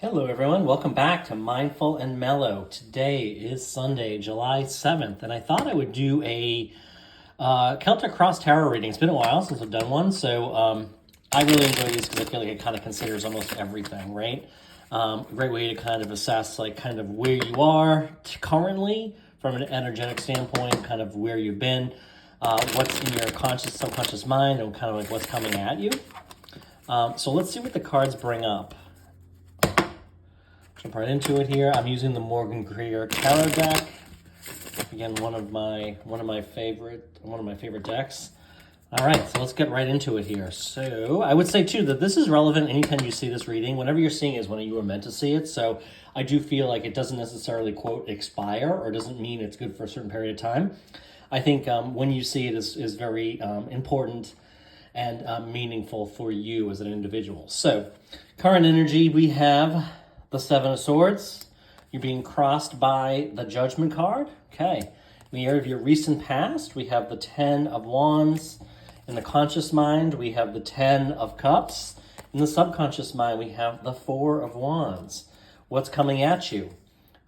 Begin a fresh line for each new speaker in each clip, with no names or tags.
Hello everyone, welcome back to Mindful and Mellow. Today is Sunday, July 7th, and I thought I would do a Celtic Cross Tarot Reading. It's been a while since I've done one, so I really enjoy these because I feel like it kind of considers almost everything, right? A great way to kind of assess like kind of where you are currently from an energetic standpoint, kind of where you've been, what's in your conscious, subconscious mind, and kind of like what's coming at you. So let's see what the cards bring up. Jump right into it here. I'm using the Morgan Greer Tarot deck. Again, one of my favorite decks. All right, so let's get right into it here. So I would say too that this is relevant anytime you see this reading. Whenever you're seeing it is when you were meant to see it. So I do feel like it doesn't necessarily quote expire or doesn't mean it's good for a certain period of time. I think when you see it is very important and meaningful for you as an individual. So current energy, we have the Seven of Swords. You're being crossed by the Judgment card. Okay. In the area of your recent past, we have the Ten of Wands. In the conscious mind, we have the Ten of Cups. In the subconscious mind, we have the Four of Wands. What's coming at you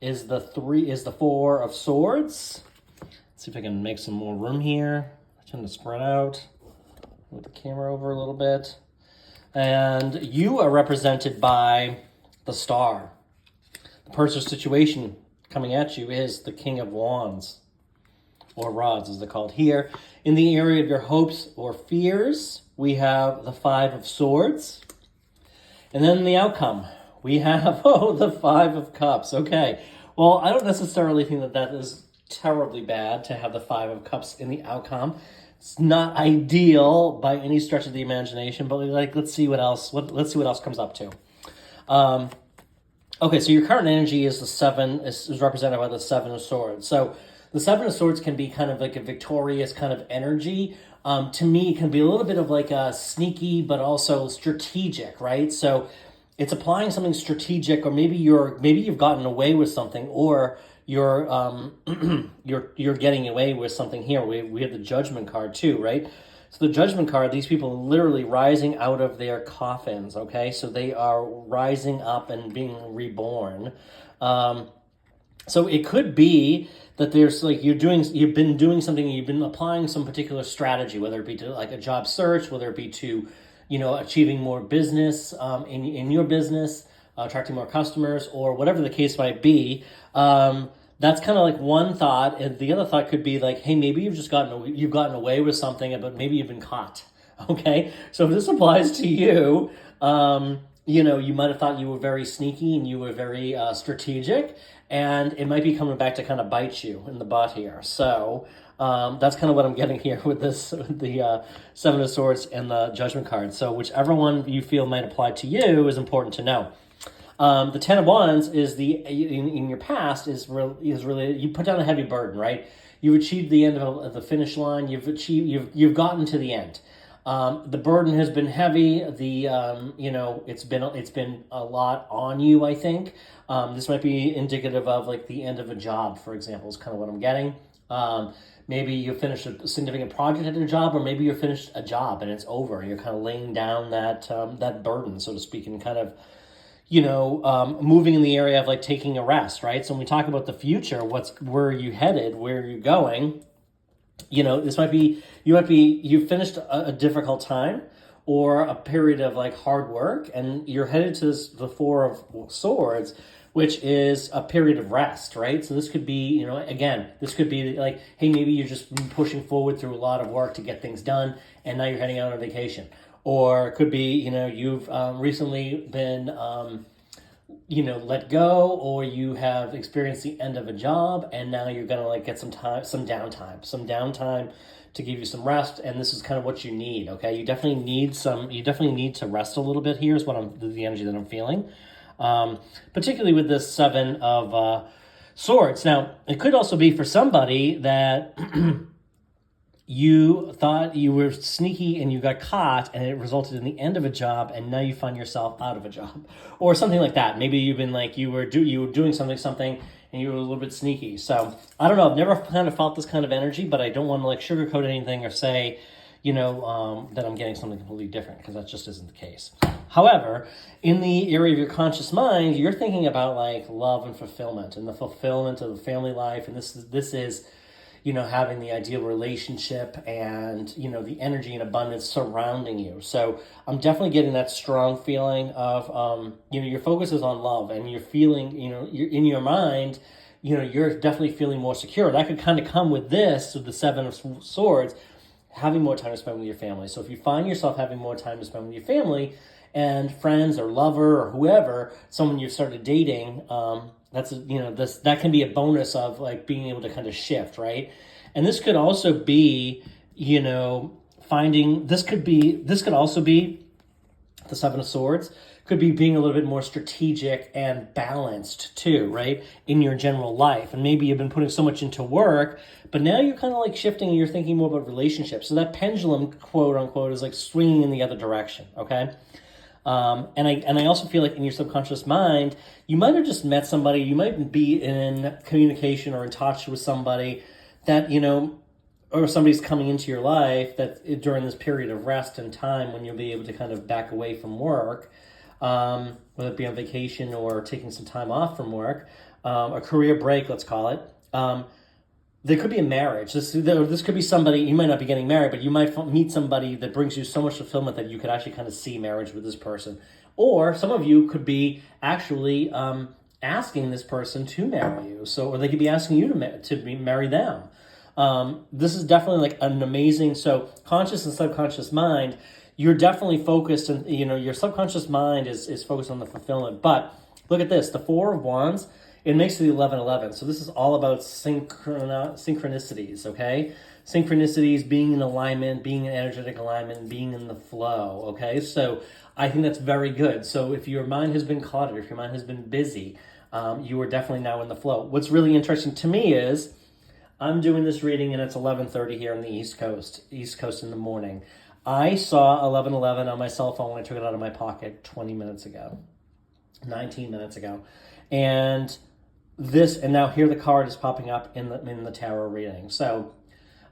is the Four of Swords. Let's see if I can make some more room here. I tend to spread out. Move the camera over a little bit. And you are represented by the Star. The person's situation coming at you is the King of Wands, or Rods as they're called here. In the area of your hopes or fears, we have the Five of Swords. And then the outcome, we have, the Five of Cups. Okay, well, I don't necessarily think that is terribly bad to have the Five of Cups in the outcome. It's not ideal by any stretch of the imagination, but let's see what else comes up to. Okay, so your current energy is is represented by the Seven of Swords. So the Seven of Swords can be kind of like a victorious kind of energy. To me, it can be a little bit of like a sneaky, but also strategic, right? So it's applying something strategic, or maybe you've gotten away with something, or you're getting away with something here. We have the Judgment card too, right? So the Judgment card, these people are literally rising out of their coffins, okay? So they are rising up and being reborn. So it could be that there's like you've been doing something, you've been applying some particular strategy, whether it be to like a job search, whether it be to, achieving more business in your business, attracting more customers, or whatever the case might be. That's kind of like one thought, and the other thought could be like, hey, maybe you've gotten away with something, but maybe you've been caught. Okay, so if this applies to you, you might have thought you were very sneaky and you were very strategic, and it might be coming back to kind of bite you in the butt here. So that's kind of what I'm getting here with the Seven of Swords and the Judgment card. So whichever one you feel might apply to you is important to know. The Ten of Wands is in your past is really you put down a heavy burden, right? You've achieved the end of the finish line. You've gotten to the end. The burden has been heavy. It's been a lot on you. I think this might be indicative of like the end of a job, for example, is kind of what I'm getting. Maybe you finished a significant project at your job, or maybe you finished a job and it's over. And you're kind of laying down that burden, so to speak, and kind of moving in the area of like taking a rest, right? So when we talk about the future, where are you headed? Where are you going? This might be, you've finished a difficult time or a period of like hard work, and you're headed to the Four of Swords, which is a period of rest, right? So this could be, this could be like, hey, maybe you're just pushing forward through a lot of work to get things done, and now you're heading out on vacation. Or it could be, you've recently been, let go, or you have experienced the end of a job, and now you're going to like get some downtime to give you some rest. And this is kind of what you need. Okay. You definitely need to rest a little bit here is the energy that I'm feeling. Particularly with this Seven of Swords. Now, it could also be for somebody that you thought you were sneaky and you got caught, and it resulted in the end of a job, and now you find yourself out of a job or something like that. Maybe you've been like you were doing something and you were a little bit sneaky. So I don't know. I've never kind of felt this kind of energy, but I don't want to like sugarcoat anything or say, then I'm getting something completely different, because that just isn't the case. However, in the area of your conscious mind, you're thinking about like love and fulfillment, and the fulfillment of the family life. And this is having the ideal relationship, and, the energy and abundance surrounding you. So I'm definitely getting that strong feeling of, your focus is on love, and you're feeling, you're in your mind, you're definitely feeling more secure. That could kind of come with the Seven of Swords, having more time to spend with your family. So if you find yourself having more time to spend with your family and friends or lover or whoever, someone you've started dating, that can be a bonus of like being able to kind of shift, right? And this could also be, this could also be the Seven of Swords, could be being a little bit more strategic and balanced too, right? In your general life. And maybe you've been putting so much into work, but now you're kind of like shifting and you're thinking more about relationships. So that pendulum, quote unquote, is like swinging in the other direction, okay? And I also feel like in your subconscious mind, you might have just met somebody, you might be in communication or in touch with somebody that, or somebody's coming into your life that during this period of rest and time when you'll be able to kind of back away from work, whether it be on vacation or taking some time off from work, a career break, let's call it. There could be a marriage. This could be somebody, you might not be getting married, but you might meet somebody that brings you so much fulfillment that you could actually kind of see marriage with this person. Or some of you could be actually asking this person to marry you. Or they could be asking you to marry them. This is definitely like an amazing, so conscious and subconscious mind, you're definitely focused, and your subconscious mind is focused on the fulfillment. But look at this, the Four of Wands, it makes it the 11-11. So this is all about synchronicities, okay? Synchronicities, being in alignment, being in energetic alignment, being in the flow, okay? So I think that's very good. So if your mind has been cluttered, if your mind has been busy, you are definitely now in the flow. What's really interesting to me is I'm doing this reading and it's 11:30 here on the East Coast in the morning. I saw 11:11 on my cell phone when I took it out of my pocket 19 minutes ago. And now here the card is popping up in the tarot reading. So,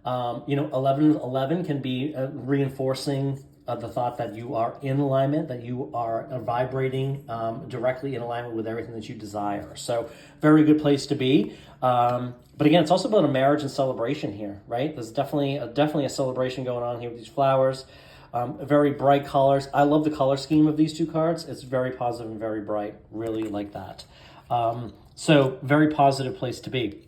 11:11 can be reinforcing the thought that you are in alignment, that you are vibrating directly in alignment with everything that you desire. So very good place to be. But again, it's also about a marriage and celebration here, right? There's definitely a celebration going on here with these flowers. Very bright colors. I love the color scheme of these two cards. It's very positive and very bright. Really like that. So very positive place to be.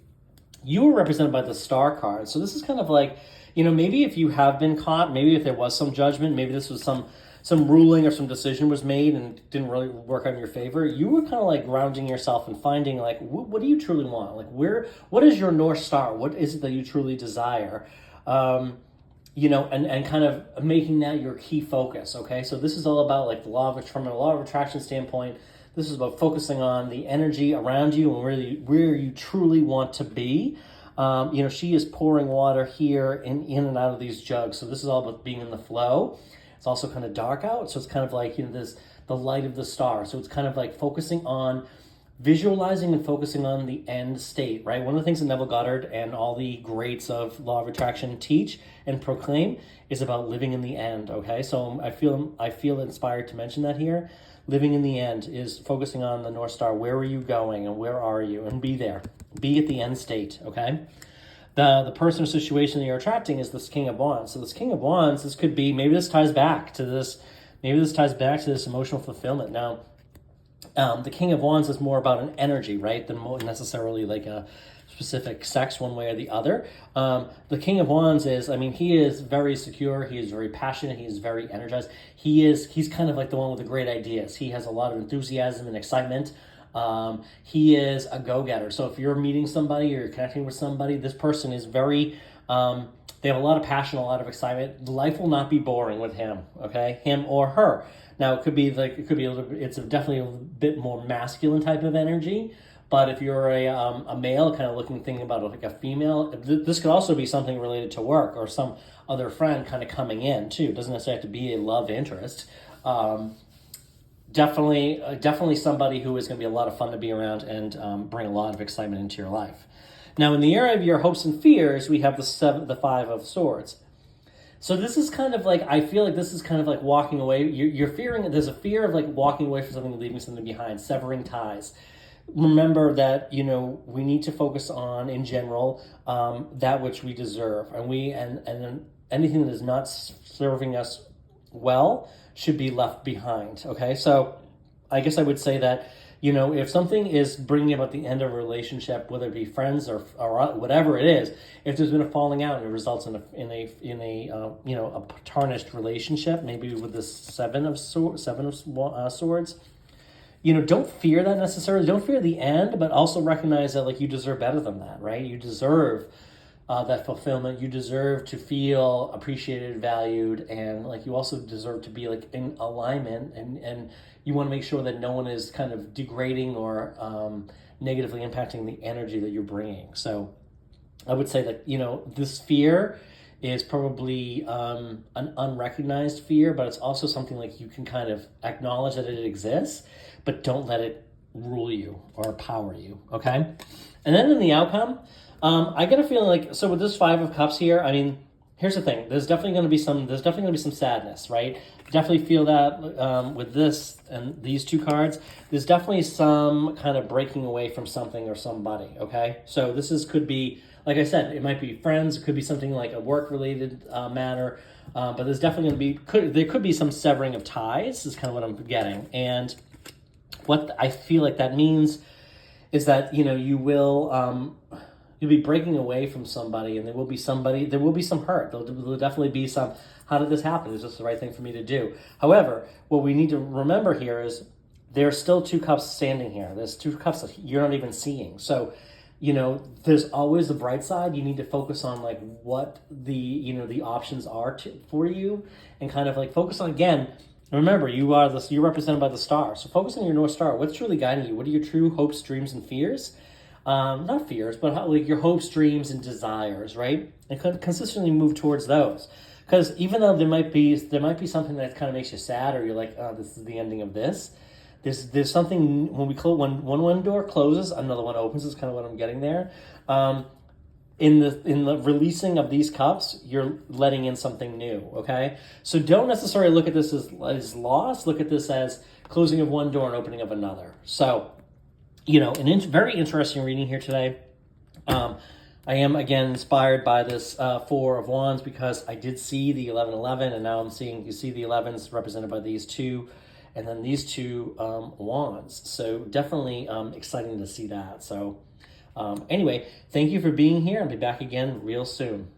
You were represented by the Star card. So this is kind of like, maybe if you have been caught, maybe if there was some judgment, maybe this was some ruling or some decision was made and didn't really work out in your favor, you were kind of like grounding yourself and finding like, what do you truly want? Like what is your North Star? What is it that you truly desire? And kind of making that your key focus, okay? So this is all about like from a law of attraction standpoint, this is about focusing on the energy around you and where you truly want to be. She is pouring water here in and out of these jugs. So this is all about being in the flow. It's also kind of dark out. So it's kind of like, the light of the star. So it's kind of like focusing on visualizing and focusing on the end state, right? One of the things that Neville Goddard and all the greats of law of attraction teach and proclaim is about living in the end, okay? So I feel inspired to mention that here. Living in the end is focusing on the North Star. Where are you going and where are you? And be there. Be at the end state, okay? The person or situation that you're attracting is this King of Wands. So this King of Wands, this could be, maybe this ties back to this emotional fulfillment. Now, the King of Wands is more about an energy, right, than more necessarily like a specific sex one way or the other. The King of Wands is, he is very secure, he is very passionate, he is very energized. He's kind of like the one with the great ideas. He has a lot of enthusiasm and excitement. He is a go-getter. So if you're meeting somebody or you're connecting with somebody, this person is very, they have a lot of passion, a lot of excitement. Life will not be boring with him, okay? Him or her. Now it's definitely a bit more masculine type of energy. But if you're a male kind of thinking about it like a female, this could also be something related to work or some other friend kind of coming in too. It doesn't necessarily have to be a love interest. Definitely somebody who is going to be a lot of fun to be around and bring a lot of excitement into your life. Now, in the area of your hopes and fears, we have the Five of Swords. So this is kind of like, I feel like this is kind of like walking away. You're fearing, there's a fear of like walking away from something, leaving something behind, severing ties. Remember that, you know, we need to focus on, in general, that which we deserve. And anything that is not serving us well should be left behind, okay? So I guess I would say that, you know, if something is bringing about the end of a relationship, whether it be friends or whatever it is, if there's been a falling out and it results in a you know, a tarnished relationship, maybe with the seven of swords, you know, don't fear that necessarily. Don't fear the end, but also recognize that like you deserve better than that, right? You deserve that fulfillment. You deserve to feel appreciated, valued, and like you also deserve to be like in alignment, and you want to make sure that no one is kind of degrading or negatively impacting the energy that you're bringing. So I would say that, you know, this fear is probably an unrecognized fear, but it's also something like you can kind of acknowledge that it exists, but don't let it rule you or power you, okay? And then in the outcome, I get a feeling like, so with this Five of Cups here, I mean, here's the thing. There's definitely going to be some sadness, right? Definitely feel that with this and these two cards. There's definitely some kind of breaking away from something or somebody, okay? So could be, like I said, it might be friends. It could be something like a work-related matter. But there's definitely going to be, there could be some severing of ties is kind of what I'm getting. And what I feel like that means is that, you know, you'll be breaking away from somebody, and there will be some hurt. There'll definitely be some, how did this happen? Is this the right thing for me to do? However, what we need to remember here is there's still two cups standing here. There's two cups that you're not even seeing. So, you know, there's always the bright side. You need to focus on like what the options are for you, and kind of like focus on, again, remember, you're represented by the star. So focus on your North Star. What's truly guiding you? What are your true hopes, dreams, and fears? Not fears, but like your hopes, dreams, and desires, right? And consistently move towards those. Because even though there might be something that kind of makes you sad, or you're like, oh, this is the ending of this. There's something when one door closes, another one opens. Is kind of what I'm getting there. In the releasing of these cups, you're letting in something new, okay? So don't necessarily look at this as loss. Look at this as closing of one door and opening of another. So, you know, very interesting reading here today. I am, again, inspired by this Four of Wands, because I did see the 11-11, and now you see the 11s represented by these two, and then these two wands. So definitely exciting to see that. So anyway, thank you for being here. I'll be back again real soon.